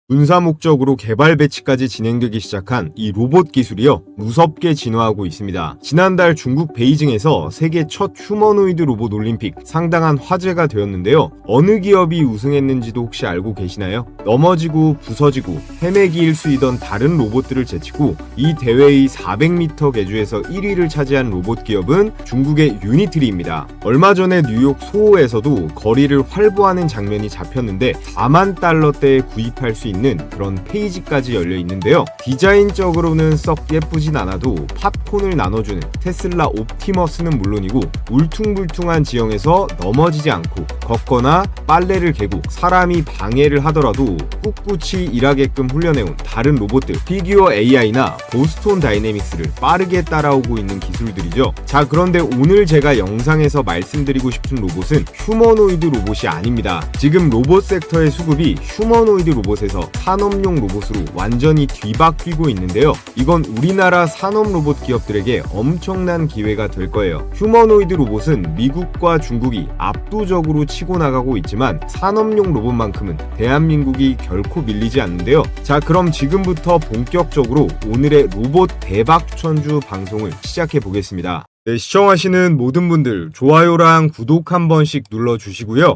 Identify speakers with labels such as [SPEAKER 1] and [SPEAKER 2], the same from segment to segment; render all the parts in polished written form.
[SPEAKER 1] 군사 목적으로 개발 배치까지 진행되기 시작한 이 로봇 기술이요, 무섭게 진화하고 있습니다. 지난달 중국 베이징에서 세계 첫 휴머노이드 로봇 올림픽, 상당한 화제가 되었는데요. 어느 기업이 우승했는지도 혹시 알고 계시나요? 넘어지고 부서지고 헤매기 일수이던 다른 로봇들을 제치고 이 대회의 400m 계주에서 1위를 차지한 로봇 기업은 중국의 유니트리입니다. 얼마 전에 뉴욕 소호에서도 거리를 활보하는 장면이 잡혔는데 4만 달러대에 구입할 수 있는 그런 페이지까지 열려 있는데요. 디자인적으로는 썩 예쁘진 않아도 팝콘을 나눠주는 테슬라 옵티머스는 물론이고, 울퉁불퉁한 지형에서 넘어지지 않고 걷거나 빨래를 개고 사람이 방해를 하더라도 꿋꿋이 일하게끔 훈련해온 다른 로봇들, 피규어 AI나 보스톤 다이내믹스를 빠르게 따라오고 있는 기술들이죠. 자, 그런데 오늘 제가 영상에서 말씀드리고 싶은 로봇은 휴머노이드 로봇이 아닙니다. 지금 로봇 섹터의 수급이 휴머노이드 로봇에서 산업용 로봇으로 완전히 뒤바뀌고 있는데요. 이건 우리나라 산업 로봇 기업들에게 엄청난 기회가 될 거예요. 휴머노이드 로봇은 미국과 중국이 압도적으로 치고 나가고 있지만 산업용 로봇만큼은 대한민국이 결코 밀리지 않는데요. 자, 그럼 지금부터 본격적으로 오늘의 로봇 대박 추천주 방송을 시작해 보겠습니다. 네, 시청하시는 모든 분들 좋아요랑 구독 한 번씩 눌러주시고요.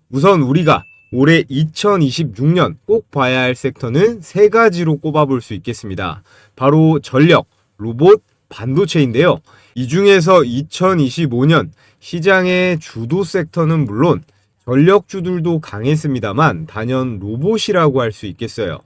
[SPEAKER 1] 우선 우리가 올해 2026년 꼭 봐야 할 섹터는 세 가지로 꼽아볼 수 있겠습니다. 바로 전력, 로봇, 반도체인데요. 이 중에서 2025년 시장의 주도 섹터는 물론 전력주들도 강했습니다만 단연 로봇이라고 할 수 있겠어요.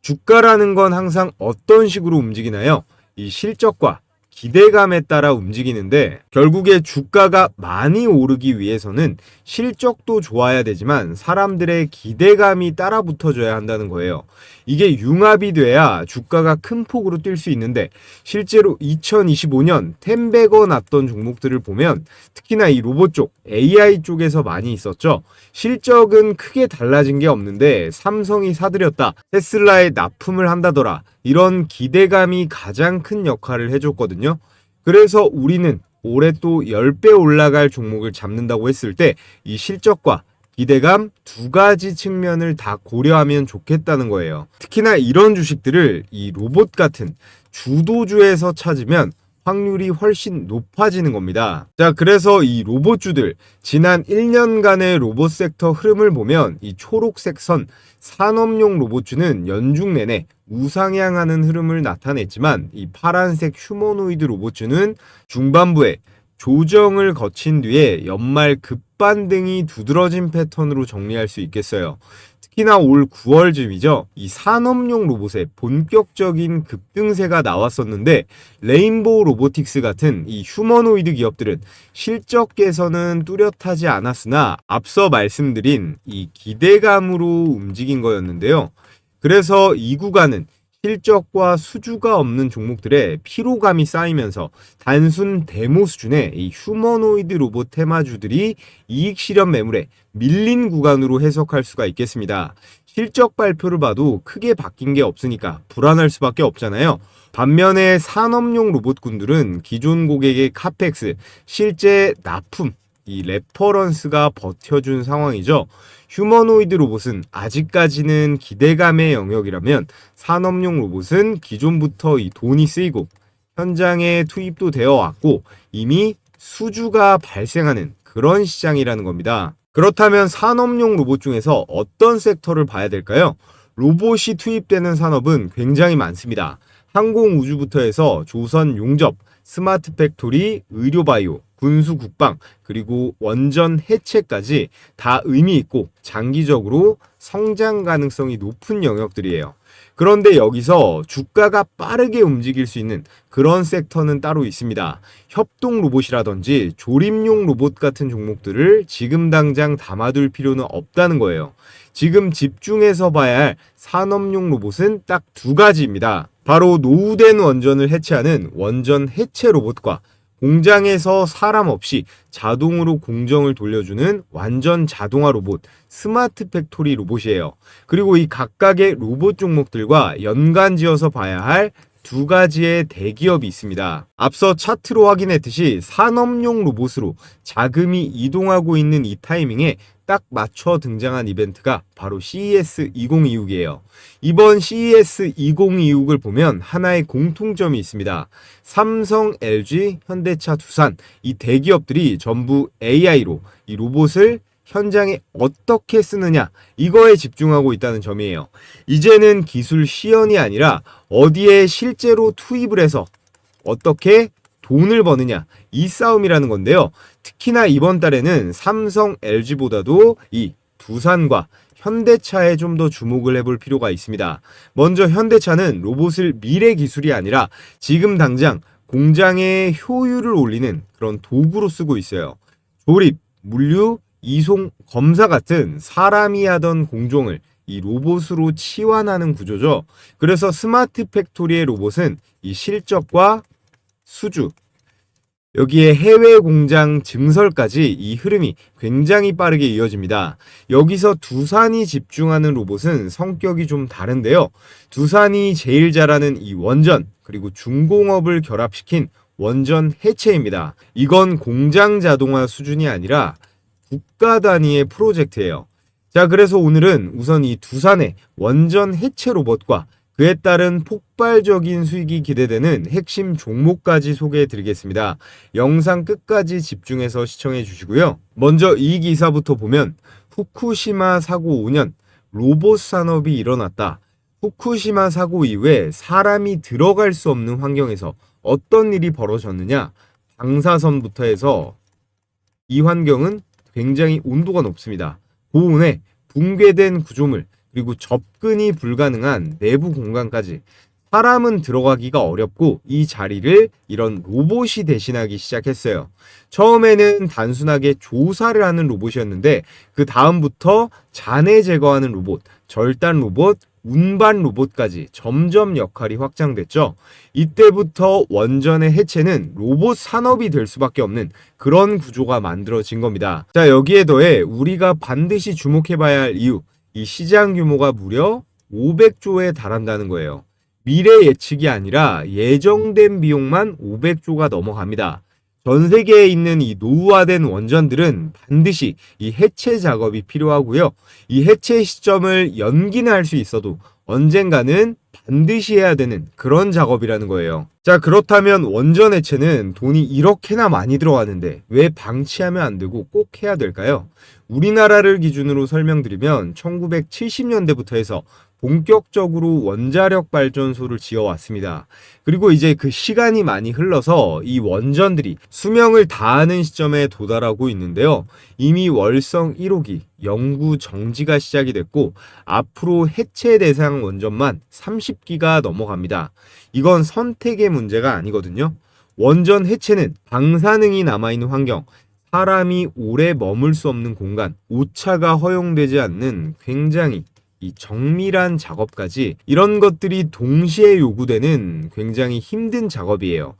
[SPEAKER 1] 주가라는 건 항상 어떤 식으로 움직이나요? 이 실적과 기대감에 따라 움직이는데, 결국에 주가가 많이 오르기 위해서는 실적도 좋아야 되지만 사람들의 기대감이 따라 붙어줘야 한다는 거예요. 이게 융합이 돼야 주가가 큰 폭으로 뛸 수 있는데, 실제로 2025년 텐베거 났던 종목들을 보면 특히나 이 로봇 쪽, AI 쪽에서 많이 있었죠. 실적은 크게 달라진 게 없는데 삼성이 사들였다, 테슬라에 납품을 한다더라, 이런 기대감이 가장 큰 역할을 해줬거든요. 그래서 우리는 올해 또 10배 올라갈 종목을 잡는다고 했을 때 이 실적과 기대감 두 가지 측면을 다 고려하면 좋겠다는 거예요. 특히나 이런 주식들을 이 로봇 같은 주도주에서 찾으면 확률이 훨씬 높아지는 겁니다. 자, 그래서 이 로봇주들, 지난 1년간의 로봇 섹터 흐름을 보면 이 초록색 선 산업용 로봇주는 연중 내내 우상향하는 흐름을 나타냈지만, 이 파란색 휴머노이드 로봇주는 중반부에 조정을 거친 뒤에 연말 급반등이 두드러진 패턴으로 정리할 수 있겠어요. 특히나 올 9월쯤이죠. 이 산업용 로봇의 본격적인 급등세가 나왔었는데, 레인보우 로보틱스 같은 이 휴머노이드 기업들은 실적 개선은 뚜렷하지 않았으나 앞서 말씀드린 이 기대감으로 움직인 거였는데요. 그래서 이 구간은 실적과 수주가 없는 종목들의 피로감이 쌓이면서 단순 데모 수준의 이 휴머노이드 로봇 테마주들이 이익 실현 매물에 밀린 구간으로 해석할 수가 있겠습니다. 실적 발표를 봐도 크게 바뀐 게 없으니까 불안할 수밖에 없잖아요. 반면에 산업용 로봇군들은 기존 고객의 카펙스, 실제 납품, 이 레퍼런스가 버텨준 상황이죠. 휴머노이드 로봇은 아직까지는 기대감의 영역이라면 산업용 로봇은 기존부터 이 돈이 쓰이고 현장에 투입도 되어 왔고 이미 수주가 발생하는 그런 시장이라는 겁니다. 그렇다면 산업용 로봇 중에서 어떤 섹터를 봐야 될까요? 로봇이 투입되는 산업은 굉장히 많습니다. 항공우주부터 해서 조선 용접, 스마트 팩토리, 의료바이오, 군수 국방, 그리고 원전 해체까지 다 의미 있고 장기적으로 성장 가능성이 높은 영역들이에요. 그런데 여기서 주가가 빠르게 움직일 수 있는 그런 섹터는 따로 있습니다. 협동 로봇이라든지 조립용 로봇 같은 종목들을 지금 당장 담아둘 필요는 없다는 거예요. 지금 집중해서 봐야 할 산업용 로봇은 딱 두 가지입니다. 바로 노후된 원전을 해체하는 원전 해체 로봇과 공장에서 사람 없이 자동으로 공정을 돌려주는 완전 자동화 로봇, 스마트 팩토리 로봇이에요. 그리고 이 각각의 로봇 종목들과 연관지어서 봐야 할 두 가지의 대기업이 있습니다. 앞서 차트로 확인했듯이 산업용 로봇으로 자금이 이동하고 있는 이 타이밍에 딱 맞춰 등장한 이벤트가 바로 CES 2026이에요. 이번 CES 2026을 보면 하나의 공통점이 있습니다. 삼성, LG, 현대차, 두산 이 대기업들이 전부 AI로 이 로봇을 현장에 어떻게 쓰느냐 이거에 집중하고 있다는 점이에요. 이제는 기술 시연이 아니라 어디에 실제로 투입을 해서 어떻게 돈을 버느냐 이 싸움이라는 건데요. 특히나 이번 달에는 삼성, LG보다도 이 두산과 현대차에 좀 더 주목을 해볼 필요가 있습니다. 먼저 현대차는 로봇을 미래 기술이 아니라 지금 당장 공장의 효율을 올리는 그런 도구로 쓰고 있어요. 조립, 물류, 이송, 검사 같은 사람이 하던 공종을 이 로봇으로 치환하는 구조죠. 그래서 스마트 팩토리의 로봇은 이 실적과 수주, 여기에 해외 공장 증설까지 이 흐름이 굉장히 빠르게 이어집니다. 여기서 두산이 집중하는 로봇은 성격이 좀 다른데요. 두산이 제일 잘하는 이 원전, 그리고 중공업을 결합시킨 원전 해체입니다. 이건 공장 자동화 수준이 아니라 국가 단위의 프로젝트예요. 자, 그래서 오늘은 우선 이 두산의 원전 해체 로봇과 그에 따른 폭발적인 수익이 기대되는 핵심 종목까지 소개해 드리겠습니다. 영상 끝까지 집중해서 시청해 주시고요. 먼저 이 기사부터 보면 후쿠시마 사고 5년 로봇 산업이 일어났다. 후쿠시마 사고 이후에 사람이 들어갈 수 없는 환경에서 어떤 일이 벌어졌느냐? 방사선부터 해서 이 환경은 굉장히 온도가 높습니다. 고온에 붕괴된 구조물, 그리고 접근이 불가능한 내부 공간까지 사람은 들어가기가 어렵고 이 자리를 이런 로봇이 대신하기 시작했어요. 처음에는 단순하게 조사를 하는 로봇이었는데 그 다음부터 잔해 제거하는 로봇, 절단 로봇, 운반 로봇까지 점점 역할이 확장됐죠. 이때부터 원전의 해체는 로봇 산업이 될 수밖에 없는 그런 구조가 만들어진 겁니다. 자, 여기에 더해 우리가 반드시 주목해봐야 할 이유, 이 시장 규모가 무려 500조에 달한다는 거예요. 미래 예측이 아니라 예정된 비용만 500조가 넘어갑니다. 전 세계에 있는 이 노후화된 원전들은 반드시 이 해체 작업이 필요하고요. 이 해체 시점을 연기는 할 수 있어도 언젠가는 반드시 해야 되는 그런 작업이라는 거예요. 자, 그렇다면 원전 해체는 돈이 이렇게나 많이 들어가는데 왜 방치하면 안 되고 꼭 해야 될까요? 우리나라를 기준으로 설명드리면 1970년대부터 해서 본격적으로 원자력 발전소를 지어왔습니다. 그리고 이제 그 시간이 많이 흘러서 이 원전들이 수명을 다하는 시점에 도달하고 있는데요. 이미 월성 1호기 연구 정지가 시작이 됐고 앞으로 해체 대상 원전만 30기가 넘어갑니다. 이건 선택의 문제가 아니거든요. 원전 해체는 방사능이 남아있는 환경, 사람이 오래 머물 수 없는 공간, 오차가 허용되지 않는 굉장히 이 정밀한 작업까지 이런 것들이 동시에 요구되는 굉장히 힘든 작업이에요.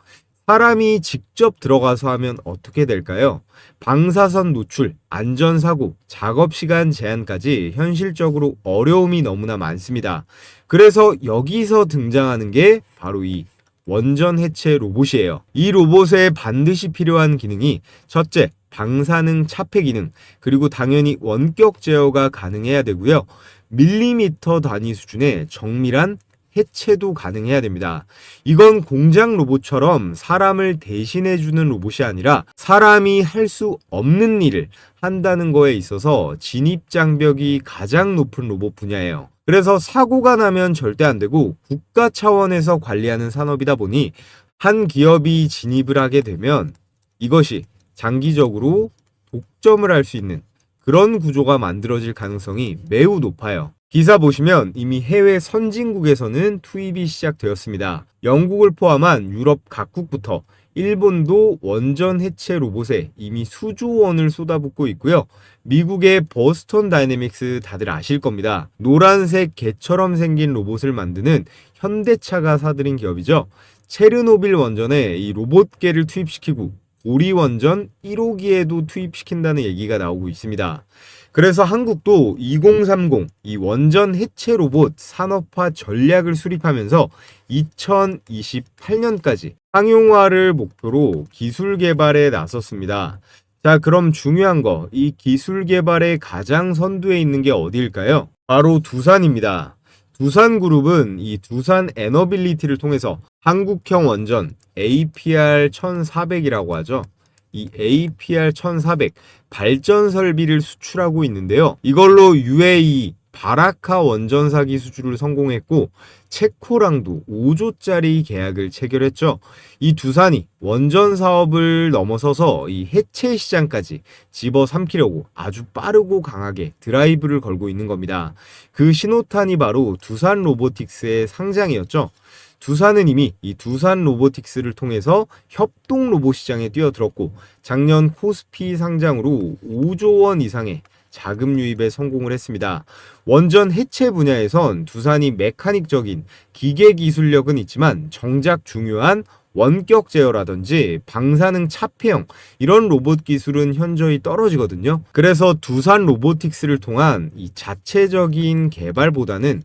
[SPEAKER 1] 사람이 직접 들어가서 하면 어떻게 될까요? 방사선 노출, 안전사고, 작업시간 제한까지 현실적으로 어려움이 너무나 많습니다. 그래서 여기서 등장하는 게 바로 이 원전 해체 로봇이에요. 이 로봇에 반드시 필요한 기능이 첫째, 방사능 차폐 기능, 그리고 당연히 원격 제어가 가능해야 되고요. 밀리미터 단위 수준의 정밀한 해체도 가능해야 됩니다. 이건 공장 로봇처럼 사람을 대신해주는 로봇이 아니라 사람이 할 수 없는 일을 한다는 거에 있어서 진입장벽이 가장 높은 로봇 분야예요. 그래서 사고가 나면 절대 안 되고 국가 차원에서 관리하는 산업이다 보니 한 기업이 진입을 하게 되면 이것이 장기적으로 독점을 할 수 있는 그런 구조가 만들어질 가능성이 매우 높아요. 기사 보시면 이미 해외 선진국에서는 투입이 시작되었습니다. 영국을 포함한 유럽 각국부터 일본도 원전 해체 로봇에 이미 수조 원을 쏟아붓고 있고요. 미국의 버스턴 다이내믹스 다들 아실 겁니다. 노란색 개처럼 생긴 로봇을 만드는 현대차가 사들인 기업이죠. 체르노빌 원전에 이 로봇계를 투입시키고 고리 원전 1호기에도 투입시킨다는 얘기가 나오고 있습니다. 그래서 한국도 2030 이 원전 해체 로봇 산업화 전략을 수립하면서 2028년까지 상용화를 목표로 기술 개발에 나섰습니다. 자, 그럼 중요한 거, 이 기술 개발의 가장 선두에 있는 게 어디일까요? 바로 두산입니다. 두산그룹은 이 두산 에너빌리티를 통해서 한국형 원전 APR 1400이라고 하죠. 이 APR 1400 발전 설비를 수출하고 있는데요. 이걸로 UAE 바라카 원전사기 수주를 성공했고 체코랑도 5조짜리 계약을 체결했죠. 이 두산이 원전 사업을 넘어서서 이 해체 시장까지 집어삼키려고 아주 빠르고 강하게 드라이브를 걸고 있는 겁니다. 그 신호탄이 바로 두산 로보틱스의 상장이었죠. 두산은 이미 이 두산 로보틱스를 통해서 협동 로봇 시장에 뛰어들었고 작년 코스피 상장으로 5조 원 이상의 자금 유입에 성공을 했습니다. 원전 해체 분야에선 두산이 메카닉적인 기계 기술력은 있지만 정작 중요한 원격 제어라든지 방사능 차폐형 이런 로봇 기술은 현저히 떨어지거든요. 그래서 두산 로보틱스를 통한 이 자체적인 개발보다는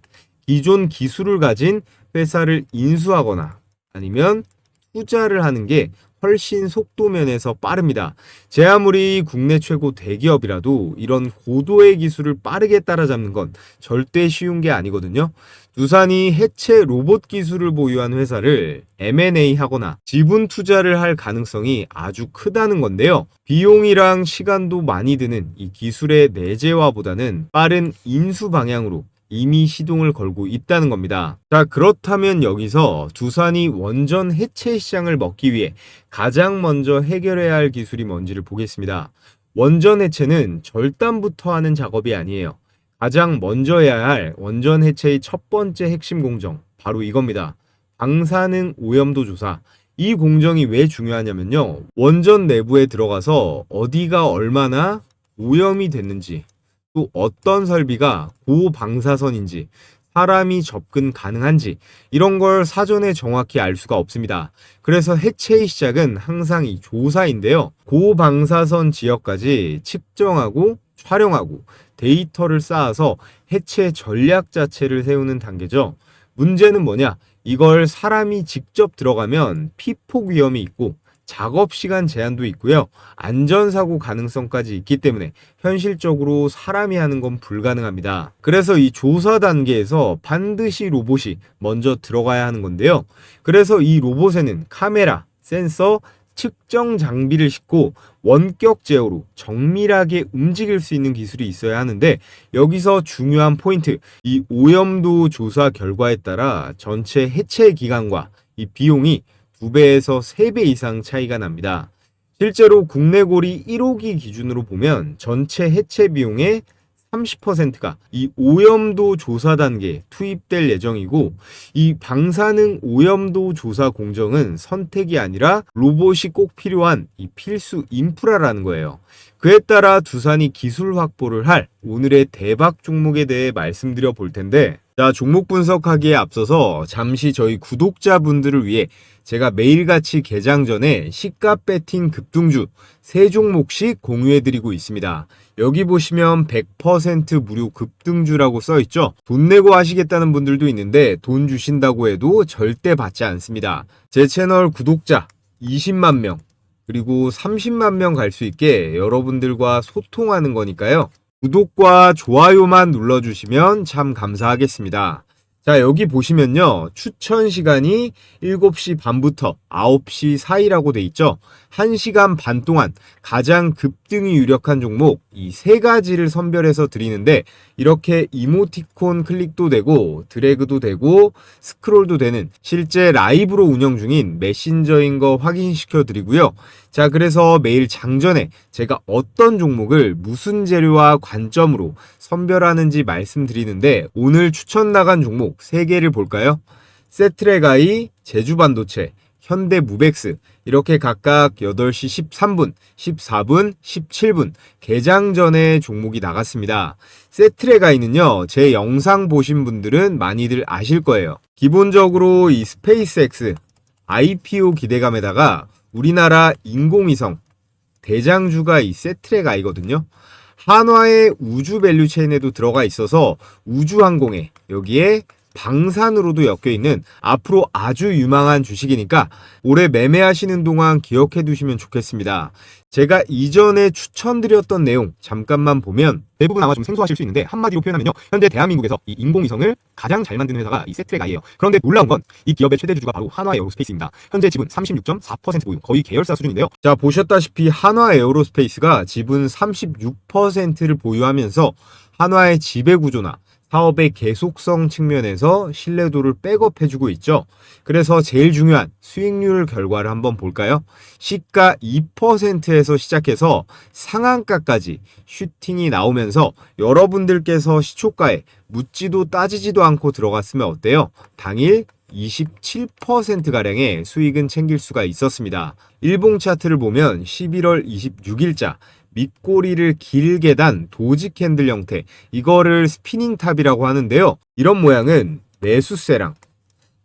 [SPEAKER 1] 기존 기술을 가진 회사를 인수하거나 아니면 투자를 하는 게 훨씬 속도 면에서 빠릅니다. 제 아무리 국내 최고 대기업이라도 이런 고도의 기술을 빠르게 따라잡는 건 절대 쉬운 게 아니거든요. 두산이 해체 로봇 기술을 보유한 회사를 M&A 하거나 지분 투자를 할 가능성이 아주 크다는 건데요. 비용이랑 시간도 많이 드는 이 기술의 내재화보다는 빠른 인수 방향으로 이미 시동을 걸고 있다는 겁니다. 자, 그렇다면 여기서 두산이 원전 해체 시장을 먹기 위해 가장 먼저 해결해야 할 기술이 뭔지를 보겠습니다. 원전 해체는 절단부터 하는 작업이 아니에요. 가장 먼저 해야 할 원전 해체의 첫 번째 핵심 공정, 바로 이겁니다. 방사능 오염도 조사. 이 공정이 왜 중요하냐면요. 원전 내부에 들어가서 어디가 얼마나 오염이 됐는지, 또 어떤 설비가 고방사선인지, 사람이 접근 가능한지 이런 걸 사전에 정확히 알 수가 없습니다. 그래서 해체의 시작은 항상 이 조사인데요. 고방사선 지역까지 측정하고 촬영하고 데이터를 쌓아서 해체 전략 자체를 세우는 단계죠. 문제는 뭐냐? 이걸 사람이 직접 들어가면 피폭 위험이 있고 작업 시간 제한도 있고요. 안전사고 가능성까지 있기 때문에 현실적으로 사람이 하는 건 불가능합니다. 그래서 이 조사 단계에서 반드시 로봇이 먼저 들어가야 하는 건데요. 그래서 이 로봇에는 카메라, 센서, 측정 장비를 싣고 원격 제어로 정밀하게 움직일 수 있는 기술이 있어야 하는데 여기서 중요한 포인트, 이 오염도 조사 결과에 따라 전체 해체 기간과 이 비용이 2배에서 3배 이상 차이가 납니다. 실제로 국내 고리 1호기 기준으로 보면 전체 해체 비용의 30%가 이 오염도 조사 단계에 투입될 예정이고 이 방사능 오염도 조사 공정은 선택이 아니라 로봇이 꼭 필요한 이 필수 인프라라는 거예요. 그에 따라 두산이 기술 확보를 할 오늘의 대박 종목에 대해 말씀드려 볼 텐데 자, 종목 분석하기에 앞서서 잠시 저희 구독자분들을 위해 제가 매일같이 개장 전에 시가 배팅 급등주 3종목씩 공유해드리고 있습니다. 여기 보시면 100% 무료 급등주라고 써있죠. 돈 내고 하시겠다는 분들도 있는데 돈 주신다고 해도 절대 받지 않습니다. 제 채널 구독자 20만 명 그리고 30만 명 갈 수 있게 여러분들과 소통하는 거니까요. 구독과 좋아요만 눌러주시면 참 감사하겠습니다. 자, 여기 보시면요. 추천 시간이 7시 반부터 9시 사이라고 돼 있죠. 1시간 반 동안 가장 급등이 유력한 종목 이 3가지를 선별해서 드리는데 이렇게 이모티콘 클릭도 되고 드래그도 되고 스크롤도 되는 실제 라이브로 운영 중인 메신저인 거 확인시켜 드리고요. 자, 그래서 매일 장전에 제가 어떤 종목을 무슨 재료와 관점으로 선별하는지 말씀드리는데 오늘 추천 나간 종목 3개를 볼까요? 세트레가이, 제주반도체, 현대무벡스 이렇게 각각 8시 13분, 14분, 17분 개장 전에 종목이 나갔습니다. 세트레가이는요. 제 영상 보신 분들은 많이들 아실 거예요. 기본적으로 이 스페이스X IPO 기대감에다가 우리나라 인공위성 대장주가 이 세트레가이거든요. 한화의 우주 밸류체인에도 들어가 있어서 우주항공에 여기에 방산으로도 엮여있는 앞으로 아주 유망한 주식이니까 올해 매매하시는 동안 기억해 두시면 좋겠습니다. 제가 이전에 추천드렸던 내용 잠깐만 보면 대부분 아마 좀 생소하실 수 있는데 한마디로 표현하면요, 현재 대한민국에서 이 인공위성을 가장 잘 만드는 회사가 이 세트랙아이예요. 그런데 놀라운 건 이 기업의 최대 주주가 바로 한화에어로스페이스입니다. 현재 지분 36.4% 보유, 거의 계열사 수준인데요. 자, 보셨다시피 한화에어로스페이스가 지분 36%를 보유하면서 한화의 지배구조나 사업의 계속성 측면에서 신뢰도를 백업해주고 있죠. 그래서 제일 중요한 수익률 결과를 한번 볼까요? 시가 2%에서 시작해서 상한가까지 슈팅이 나오면서 여러분들께서 시초가에 묻지도 따지지도 않고 들어갔으면 어때요? 당일 27%가량의 수익은 챙길 수가 있었습니다. 일봉 차트를 보면 11월 26일자 밑꼬리를 길게 단 도지 캔들 형태, 이거를 스피닝 탑이라고 하는데요. 이런 모양은 매수세랑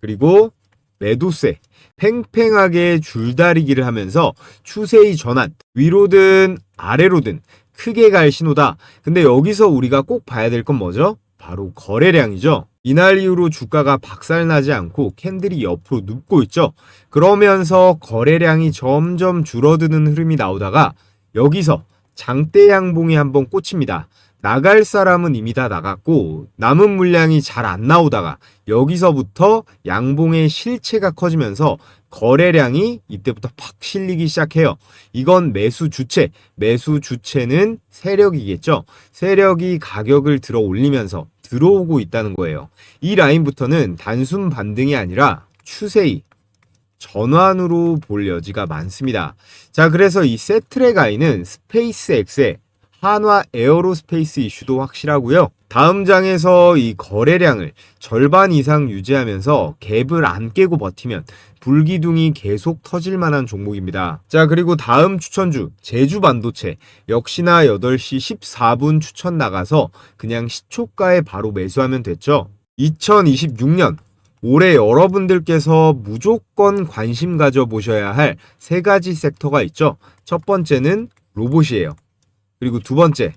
[SPEAKER 1] 그리고 매도세, 팽팽하게 줄다리기를 하면서 추세의 전환, 위로든 아래로든 크게 갈 신호다. 근데 여기서 우리가 꼭 봐야 될 건 뭐죠? 바로 거래량이죠. 이날 이후로 주가가 박살나지 않고 캔들이 옆으로 눕고 있죠. 그러면서 거래량이 점점 줄어드는 흐름이 나오다가 여기서 장대 양봉이 한번 꽂힙니다. 나갈 사람은 이미 다 나갔고 남은 물량이 잘 안 나오다가 여기서부터 양봉의 실체가 커지면서 거래량이 이때부터 팍 실리기 시작해요. 이건 매수 주체는 세력이겠죠. 세력이 가격을 들어 올리면서 들어오고 있다는 거예요. 이 라인부터는 단순 반등이 아니라 추세의 전환으로 볼 여지가 많습니다. 자, 그래서 이 세트랙아이는 스페이스X의 한화 에어로스페이스 이슈도 확실하고요. 다음 장에서 이 거래량을 절반 이상 유지하면서 갭을 안 깨고 버티면 불기둥이 계속 터질 만한 종목입니다. 자, 그리고 다음 추천주 제주반도체 역시나 8시 14분 추천 나가서 그냥 시초가에 바로 매수하면 됐죠. 2026년 올해 여러분들께서 무조건 관심 가져보셔야 할 세 가지 섹터가 있죠. 첫 번째는 로봇이에요. 그리고 두 번째,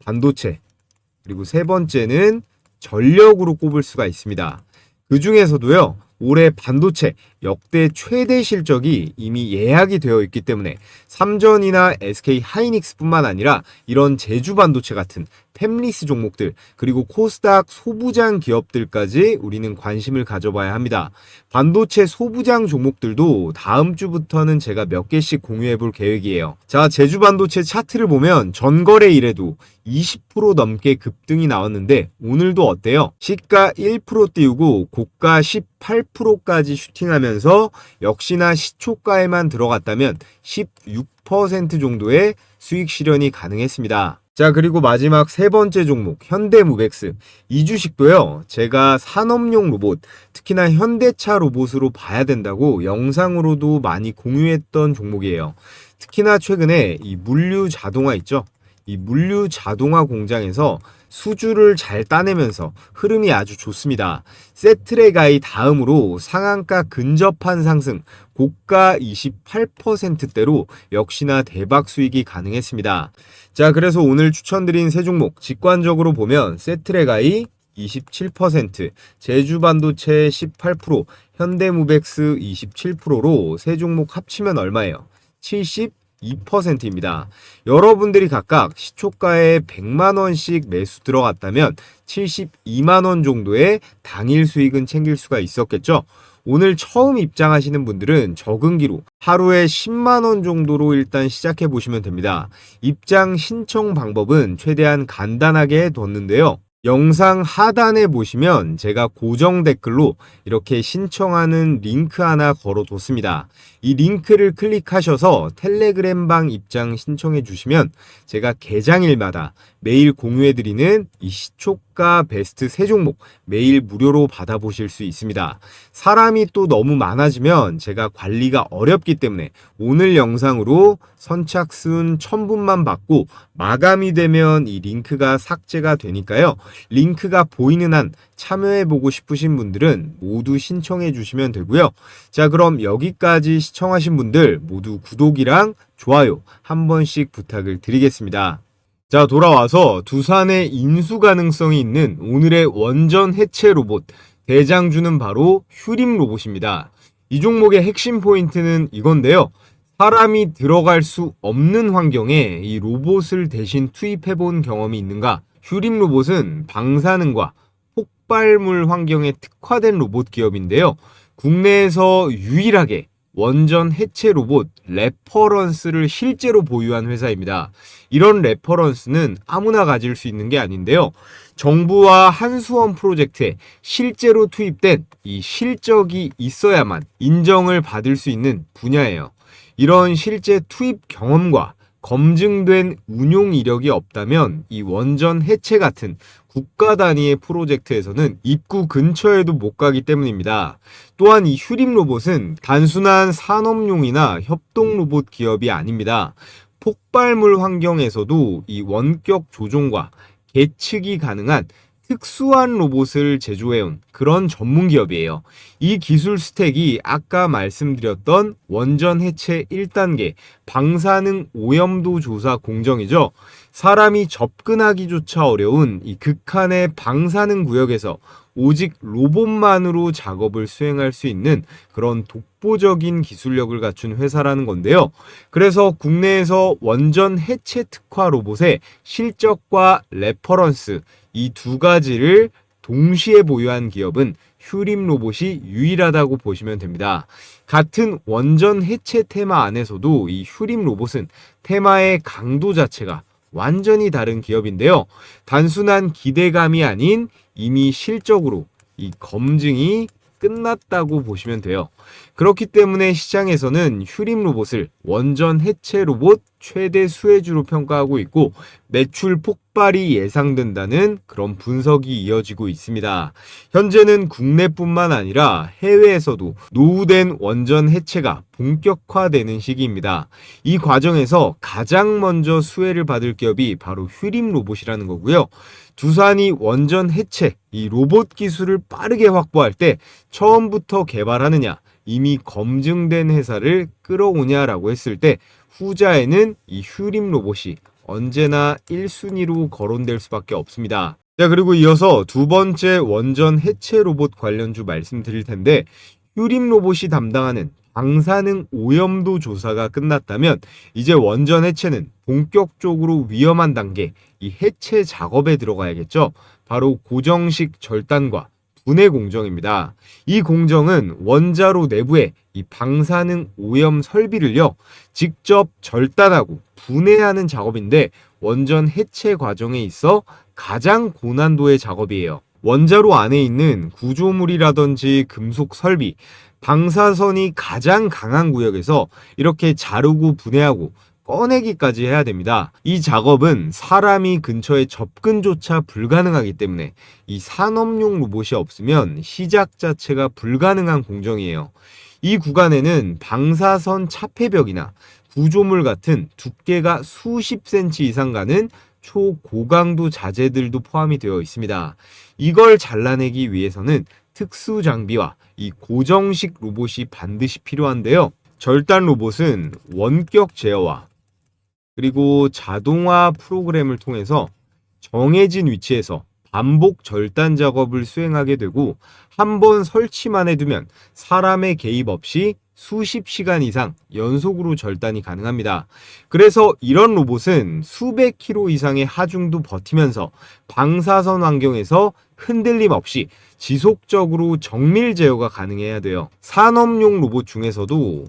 [SPEAKER 1] 반도체. 그리고 세 번째는 전력으로 꼽을 수가 있습니다. 그 중에서도요, 올해 반도체 역대 최대 실적이 이미 예약이 되어 있기 때문에 삼전이나 SK 하이닉스뿐만 아니라 이런 제주 반도체 같은 팹리스 종목들, 그리고 코스닥 소부장 기업들까지 우리는 관심을 가져봐야 합니다. 반도체 소부장 종목들도 다음 주부터는 제가 몇 개씩 공유해 볼 계획이에요. 자, 제주 반도체 차트를 보면 전거래 일에도 20% 넘게 급등이 나왔는데 오늘도 어때요? 시가 1% 띄우고 고가 18%까지 슈팅하면서 역시나 시초가에만 들어갔다면 16% 정도의 수익 실현이 가능했습니다. 자, 그리고 마지막 세 번째 종목 현대무벡스, 이 주식도요, 제가 산업용 로봇, 특히나 현대차 로봇으로 봐야 된다고 영상으로도 많이 공유했던 종목이에요. 특히나 최근에 이 물류 자동화 있죠. 이 물류 자동화 공장에서 수주를 잘 따내면서 흐름이 아주 좋습니다. 세트랙아이 다음으로 상한가 근접한 상승, 고가 28%대로 역시나 대박 수익이 가능했습니다. 자, 그래서 오늘 추천드린 세 종목 직관적으로 보면 세트랙아이 27%, 제주반도체 18%, 현대무벡스 27%로 세 종목 합치면 얼마예요? 72%입니다. 여러분들이 각각 시초가에 100만원씩 매수 들어갔다면 72만원 정도의 당일 수익은 챙길 수가 있었겠죠. 오늘 처음 입장하시는 분들은 적응기로 하루에 10만원 정도로 일단 시작해 보시면 됩니다. 입장 신청 방법은 최대한 간단하게 뒀는데요. 영상 하단에 보시면 제가 고정 댓글로 이렇게 신청하는 링크 하나 걸어뒀습니다. 이 링크를 클릭하셔서 텔레그램방 입장 신청해 주시면 제가 개장일마다 매일 공유해드리는 이 시초가 베스트 세 종목 매일 무료로 받아보실 수 있습니다. 사람이 또 너무 많아지면 제가 관리가 어렵기 때문에 오늘 영상으로 선착순 1000분만 받고 마감이 되면 이 링크가 삭제가 되니까요. 링크가 보이는 한 참여해보고 싶으신 분들은 모두 신청해 주시면 되고요. 자, 그럼 여기까지 시청하신 분들 모두 구독이랑 좋아요 한 번씩 부탁을 드리겠습니다. 자, 돌아와서 두산의 인수 가능성이 있는 오늘의 원전 해체 로봇, 대장주는 바로 휴림 로봇입니다. 이 종목의 핵심 포인트는 이건데요. 사람이 들어갈 수 없는 환경에 이 로봇을 대신 투입해 본 경험이 있는가? 휴림 로봇은 방사능과 폭발물 환경에 특화된 로봇 기업인데요. 국내에서 유일하게 원전 해체 로봇 레퍼런스를 실제로 보유한 회사입니다. 이런 레퍼런스는 아무나 가질 수 있는 게 아닌데요. 정부와 한수원 프로젝트에 실제로 투입된 이 실적이 있어야만 인정을 받을 수 있는 분야예요. 이런 실제 투입 경험과 검증된 운용 이력이 없다면 이 원전 해체 같은 국가 단위의 프로젝트에서는 입구 근처에도 못 가기 때문입니다. 또한 이 휴림 로봇은 단순한 산업용이나 협동 로봇 기업이 아닙니다. 폭발물 환경에서도 이 원격 조종과 계측이 가능한 특수한 로봇을 제조해온 그런 전문 기업이에요. 이 기술 스택이 아까 말씀드렸던 원전 해체 1단계 방사능 오염도 조사 공정이죠. 사람이 접근하기조차 어려운 이 극한의 방사능 구역에서 오직 로봇만으로 작업을 수행할 수 있는 그런 독보적인 기술력을 갖춘 회사라는 건데요. 그래서 국내에서 원전 해체 특화 로봇의 실적과 레퍼런스 이 두 가지를 동시에 보유한 기업은 휴림 로봇이 유일하다고 보시면 됩니다. 같은 원전 해체 테마 안에서도 이 휴림 로봇은 테마의 강도 자체가 완전히 다른 기업인데요. 단순한 기대감이 아닌 이미 실적으로 이 검증이 끝났다고 보시면 돼요. 그렇기 때문에 시장에서는 휴림 로봇을 원전 해체 로봇 최대 수혜주로 평가하고 있고 매출 폭발이 예상된다는 그런 분석이 이어지고 있습니다. 현재는 국내뿐만 아니라 해외에서도 노후된 원전 해체가 본격화되는 시기입니다. 이 과정에서 가장 먼저 수혜를 받을 기업이 바로 휴림 로봇이라는 거고요. 두산이 원전 해체, 이 로봇 기술을 빠르게 확보할 때 처음부터 개발하느냐, 이미 검증된 회사를 끌어오냐라고 했을 때 후자에는 이 휴림 로봇이 언제나 1순위로 거론될 수밖에 없습니다. 자, 그리고 이어서 두 번째 원전 해체 로봇 관련주 말씀드릴 텐데 휴림 로봇이 담당하는 방사능 오염도 조사가 끝났다면 이제 원전 해체는 본격적으로 위험한 단계, 이 해체 작업에 들어가야겠죠. 바로 고정식 절단과 분해 공정입니다. 이 공정은 원자로 내부에 이 방사능 오염 설비를요, 직접 절단하고 분해하는 작업인데 원전 해체 과정에 있어 가장 고난도의 작업이에요. 원자로 안에 있는 구조물이라든지 금속 설비, 방사선이 가장 강한 구역에서 이렇게 자르고 분해하고 꺼내기까지 해야 됩니다. 이 작업은 사람이 근처에 접근조차 불가능하기 때문에 이 산업용 로봇이 없으면 시작 자체가 불가능한 공정이에요. 이 구간에는 방사선 차폐벽이나 구조물 같은 두께가 수십 센치 이상 가는 초고강도 자재들도 포함이 되어 있습니다. 이걸 잘라내기 위해서는 특수 장비와 이 고정식 로봇이 반드시 필요한데요. 절단 로봇은 원격 제어와 그리고 자동화 프로그램을 통해서 정해진 위치에서 반복 절단 작업을 수행하게 되고 한 번 설치만 해두면 사람의 개입 없이 수십 시간 이상 연속으로 절단이 가능합니다. 그래서 이런 로봇은 수백 킬로 이상의 하중도 버티면서 방사선 환경에서 흔들림 없이 지속적으로 정밀 제어가 가능해야 돼요. 산업용 로봇 중에서도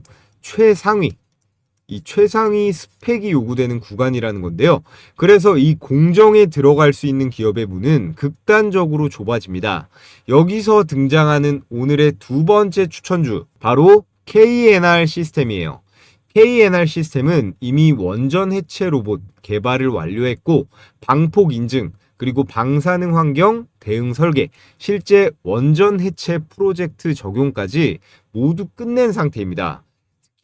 [SPEAKER 1] 이 최상위 스펙이 요구되는 구간이라는 건데요. 그래서 이 공정에 들어갈 수 있는 기업의 문은 극단적으로 좁아집니다. 여기서 등장하는 오늘의 두 번째 추천주, 바로 KNR 시스템이에요. KNR 시스템은 이미 원전 해체 로봇 개발을 완료했고 방폭 인증, 그리고 방사능 환경 대응 설계, 실제 원전 해체 프로젝트 적용까지 모두 끝낸 상태입니다.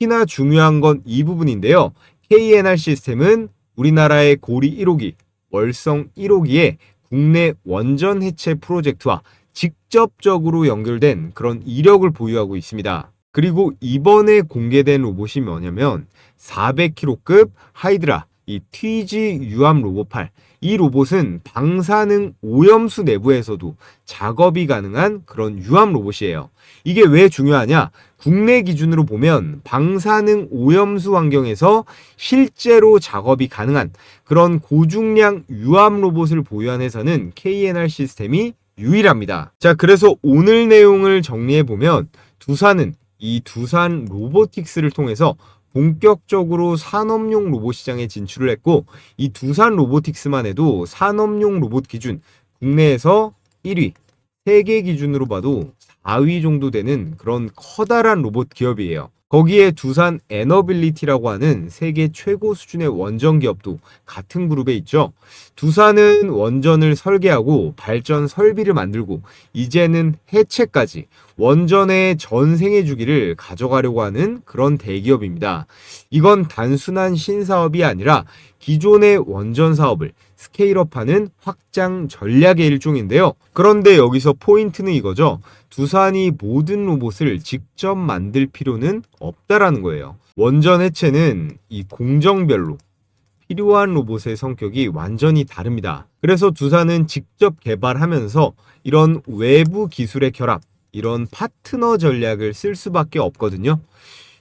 [SPEAKER 1] 특히나 중요한 건 이 부분인데요. KNR 시스템은 우리나라의 고리 1호기, 월성 1호기에 국내 원전 해체 프로젝트와 직접적으로 연결된 그런 이력을 보유하고 있습니다. 그리고 이번에 공개된 로봇이 뭐냐면 400kg급 하이드라 이 TG 유암 로봇팔, 이 로봇은 방사능 오염수 내부에서도 작업이 가능한 그런 유압 로봇이에요. 이게 왜 중요하냐? 국내 기준으로 보면 방사능 오염수 환경에서 실제로 작업이 가능한 그런 고중량 유압 로봇을 보유한 회사는 KNR 시스템이 유일합니다. 자, 그래서 오늘 내용을 정리해보면 두산은 이 두산 로보틱스를 통해서 본격적으로 산업용 로봇 시장에 진출을 했고, 이 두산 로보틱스만 해도 산업용 로봇 기준 국내에서 1위, 세계 기준으로 봐도 4위 정도 되는 그런 커다란 로봇 기업이에요. 거기에 두산 에너빌리티라고 하는 세계 최고 수준의 원전 기업도 같은 그룹에 있죠. 두산은 원전을 설계하고 발전 설비를 만들고 이제는 해체까지 원전의 전 생애 주기를 가져가려고 하는 그런 대기업입니다. 이건 단순한 신사업이 아니라 기존의 원전 사업을 스케일업하는 확장 전략의 일종인데요. 그런데 여기서 포인트는 이거죠. 두산이 모든 로봇을 직접 만들 필요는 없다라는 거예요. 원전 해체는 이 공정별로 필요한 로봇의 성격이 완전히 다릅니다. 그래서 두산은 직접 개발하면서 이런 외부 기술의 결합, 이런 파트너 전략을 쓸 수밖에 없거든요.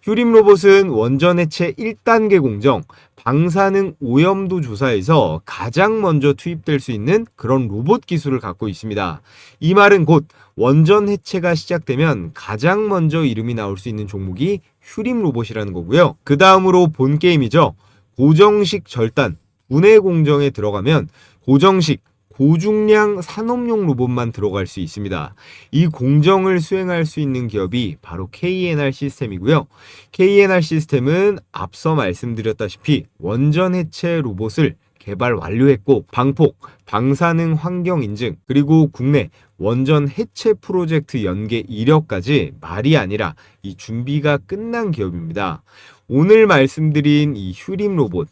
[SPEAKER 1] 휴림 로봇은 원전 해체 1단계 공정, 방사능 오염도 조사에서 가장 먼저 투입될 수 있는 그런 로봇 기술을 갖고 있습니다. 이 말은 곧 원전 해체가 시작되면 가장 먼저 이름이 나올 수 있는 종목이 휴림 로봇이라는 거고요. 그 다음으로 본 게임이죠. 고정식 절단, 분해 공정에 들어가면 고정식 고중량 산업용 로봇만 들어갈 수 있습니다. 이 공정을 수행할 수 있는 기업이 바로 KNR 시스템이고요. KNR 시스템은 앞서 말씀드렸다시피 원전 해체 로봇을 개발 완료했고 방폭, 방사능 환경 인증, 그리고 국내 원전 해체 프로젝트 연계 이력까지 말이 아니라 이 준비가 끝난 기업입니다. 오늘 말씀드린 이 휴림 로봇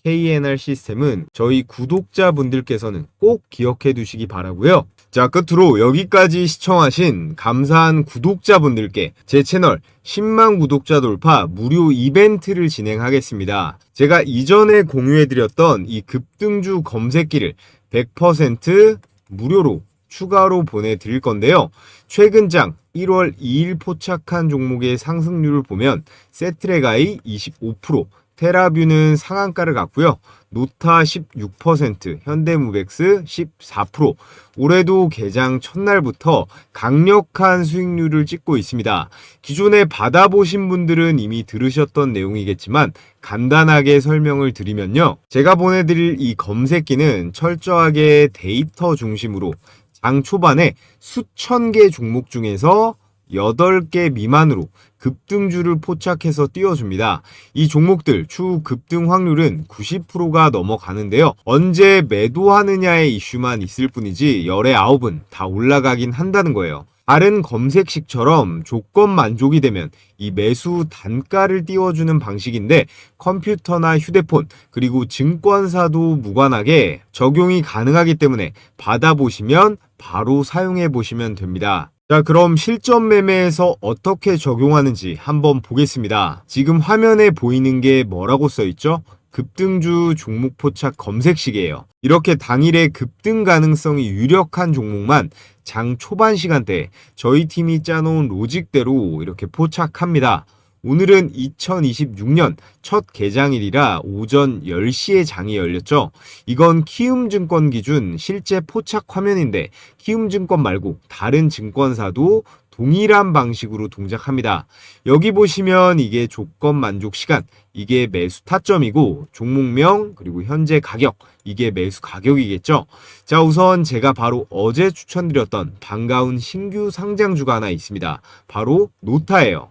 [SPEAKER 1] KNR 시스템은 저희 구독자분들께서는 꼭 기억해 두시기 바라고요. 자, 끝으로 여기까지 시청하신 감사한 구독자분들께 제 채널 10만 구독자 돌파 무료 이벤트를 진행하겠습니다. 제가 이전에 공유해드렸던 이 급등주 검색기를 100% 무료로 추가로 보내드릴 건데요. 최근 장 1월 2일 포착한 종목의 상승률을 보면 세트레가이 25%, 테라뷰는 상한가를 갔고요. 노타 16%, 현대무벡스 14%. 올해도 개장 첫날부터 강력한 수익률을 찍고 있습니다. 기존에 받아보신 분들은 이미 들으셨던 내용이겠지만 간단하게 설명을 드리면요. 제가 보내드릴 이 검색기는 철저하게 데이터 중심으로 장 초반에 수천 개 종목 중에서 8개 미만으로 급등주를 포착해서 띄워줍니다. 이 종목들 추후 급등 확률은 90%가 넘어가는데요. 언제 매도하느냐의 이슈만 있을 뿐이지 열의 9은 다 올라가긴 한다는 거예요. 다른 검색식처럼 조건 만족이 되면 이 매수 단가를 띄워주는 방식인데 컴퓨터나 휴대폰 그리고 증권사도 무관하게 적용이 가능하기 때문에 받아보시면 바로 사용해 보시면 됩니다. 자, 그럼 실전 매매에서 어떻게 적용하는지 한번 보겠습니다. 지금 화면에 보이는 게 뭐라고 써있죠? 급등주 종목 포착 검색식이에요. 이렇게 당일의 급등 가능성이 유력한 종목만 장 초반 시간대에 저희 팀이 짜놓은 로직대로 이렇게 포착합니다. 오늘은 2026년 첫 개장일이라 오전 10시에 장이 열렸죠. 이건 키움증권 기준 실제 포착 화면인데 키움증권 말고 다른 증권사도 동일한 방식으로 동작합니다. 여기 보시면 이게 조건 만족 시간, 이게 매수 타점이고 종목명 그리고 현재 가격, 이게 매수 가격이겠죠. 자, 우선 제가 바로 어제 추천드렸던 반가운 신규 상장주가 하나 있습니다. 바로 노타예요.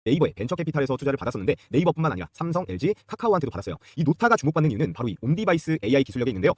[SPEAKER 1] 네이버에 벤처캐피탈에서 투자를 받았었는데 네이버뿐만 아니라 삼성, LG, 카카오한테도 받았어요. 이 노타가 주목받는 이유는 바로 이 온디바이스 AI 기술력에 있는데요.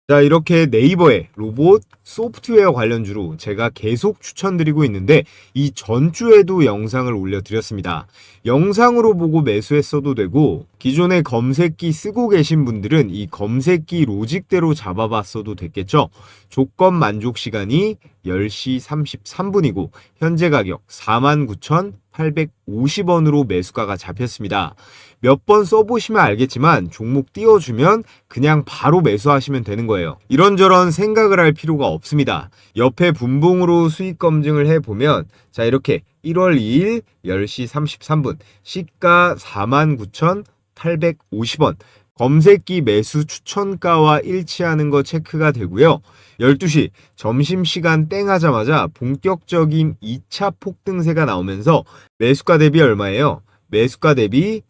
[SPEAKER 1] 자, 이렇게 네이버에 로봇, 소프트웨어 관련주로 제가 계속 추천드리고 있는데 이 전주에도 영상을 올려드렸습니다. 영상으로 보고 매수했어도 되고 기존에 검색기 쓰고 계신 분들은 이 검색기 로직대로 잡아봤어도 됐겠죠. 조건 만족 시간이 10시 33분이고 현재 가격 49,850원으로 매수가가 잡혔습니다. 몇 번 써보시면 알겠지만 종목 띄워주면 그냥 바로 매수하시면 되는 거예요. 이런저런 생각을 할 필요가 없습니다. 옆에 분봉으로 수익 검증을 해보면 자 이렇게 1월 2일 10시 33분 시가 49,850원 검색기 매수 추천가와 일치하는 거 체크가 되고요. 12시 점심시간 땡 하자마자 본격적인 2차 폭등세가 나오면서 매수가 대비 얼마예요? 매수가 대비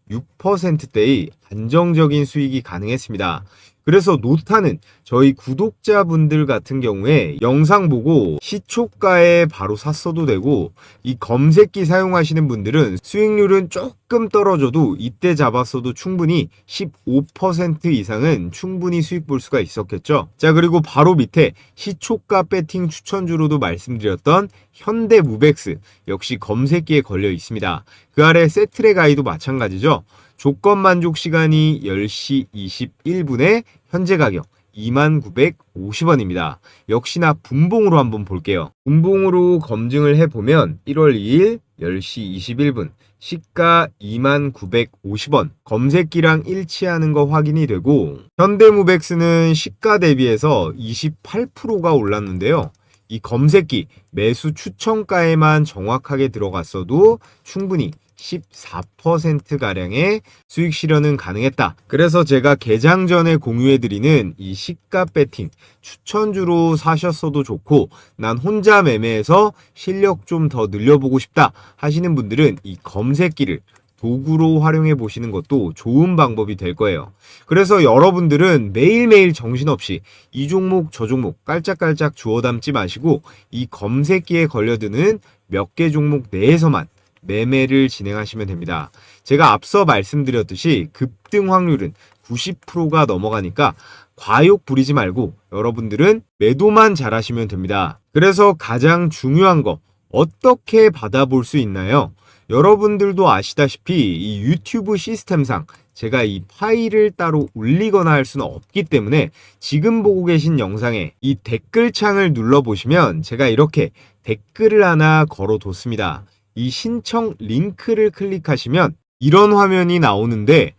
[SPEAKER 1] 16%대의 안정적인 수익이 가능했습니다. 그래서 노타는 저희 구독자분들 같은 경우에 영상 보고 시초가에 바로 샀어도 되고 이 검색기 사용하시는 분들은 수익률은 조금 떨어져도 이때 잡았어도 충분히 15% 이상은 충분히 수익 볼 수가 있었겠죠. 자 그리고 바로 밑에 시초가 배팅 추천주로도 말씀드렸던 현대무벡스 역시 검색기에 걸려 있습니다. 그 아래 세트랙 아이도 마찬가지죠. 조건 만족 시간이 10시 21분에 현재 가격 2950원입니다. 역시나 분봉으로 한번 볼게요. 분봉으로 검증을 해보면 1월 2일 10시 21분 시가 2950원 검색기랑 일치하는 거 확인이 되고 현대무벡스는 시가 대비해서 28%가 올랐는데요. 이 검색기 매수 추천가에만 정확하게 들어갔어도 충분히 14%가량의 수익 실현은 가능했다. 그래서 제가 개장 전에 공유해드리는 이 시가 배팅 추천주로 사셨어도 좋고 난 혼자 매매해서 실력 좀 더 늘려보고 싶다 하시는 분들은 이 검색기를 도구로 활용해 보시는 것도 좋은 방법이 될 거예요. 그래서 여러분들은 매일매일 정신없이 이 종목 저 종목 깔짝깔짝 주워 담지 마시고 이 검색기에 걸려드는 몇 개 종목 내에서만 매매를 진행하시면 됩니다. 제가 앞서 말씀드렸듯이 급등 확률은 90%가 넘어가니까 과욕 부리지 말고 여러분들은 매도만 잘하시면 됩니다. 그래서 가장 중요한 거 어떻게 받아볼 수 있나요? 여러분들도 아시다시피 이 유튜브 시스템상 제가 이 파일을 따로 올리거나 할 수는 없기 때문에 지금 보고 계신 영상에 이 댓글창을 눌러보시면 제가 이렇게 댓글을 하나 걸어뒀습니다. 이 신청 링크를 클릭하시면 이런 화면이 나오는데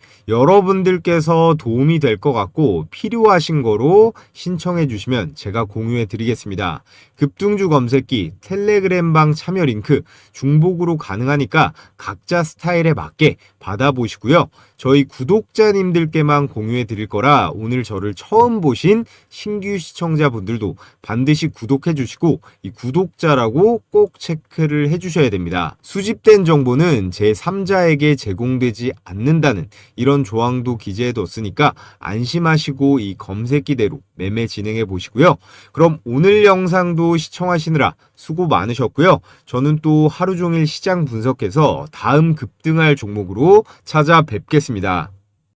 [SPEAKER 1] 여러분들께서 도움이 될 것 같고 필요하신 거로 신청해 주시면 제가 공유해 드리겠습니다. 급등주 검색기 텔레그램방 참여 링크 중복으로 가능하니까 각자 스타일에 맞게 받아보시고요. 저희 구독자님들께만 공유해 드릴 거라 오늘 저를 처음 보신 신규 시청자분들도 반드시 구독해 주시고 이 구독자라고 꼭 체크를 해 주셔야 됩니다. 수집된 정보는 제3자에게 제공되지 않는다는 이런 조항도 기재해 뒀으니까 안심하시고 이 검색기대로 매매 진행해 보시고요. 그럼 오늘 영상도 시청하시느라 수고 많으셨고요. 저는 또 하루 종일 시장 분석해서 다음 급등할 종목으로 찾아뵙겠습니다.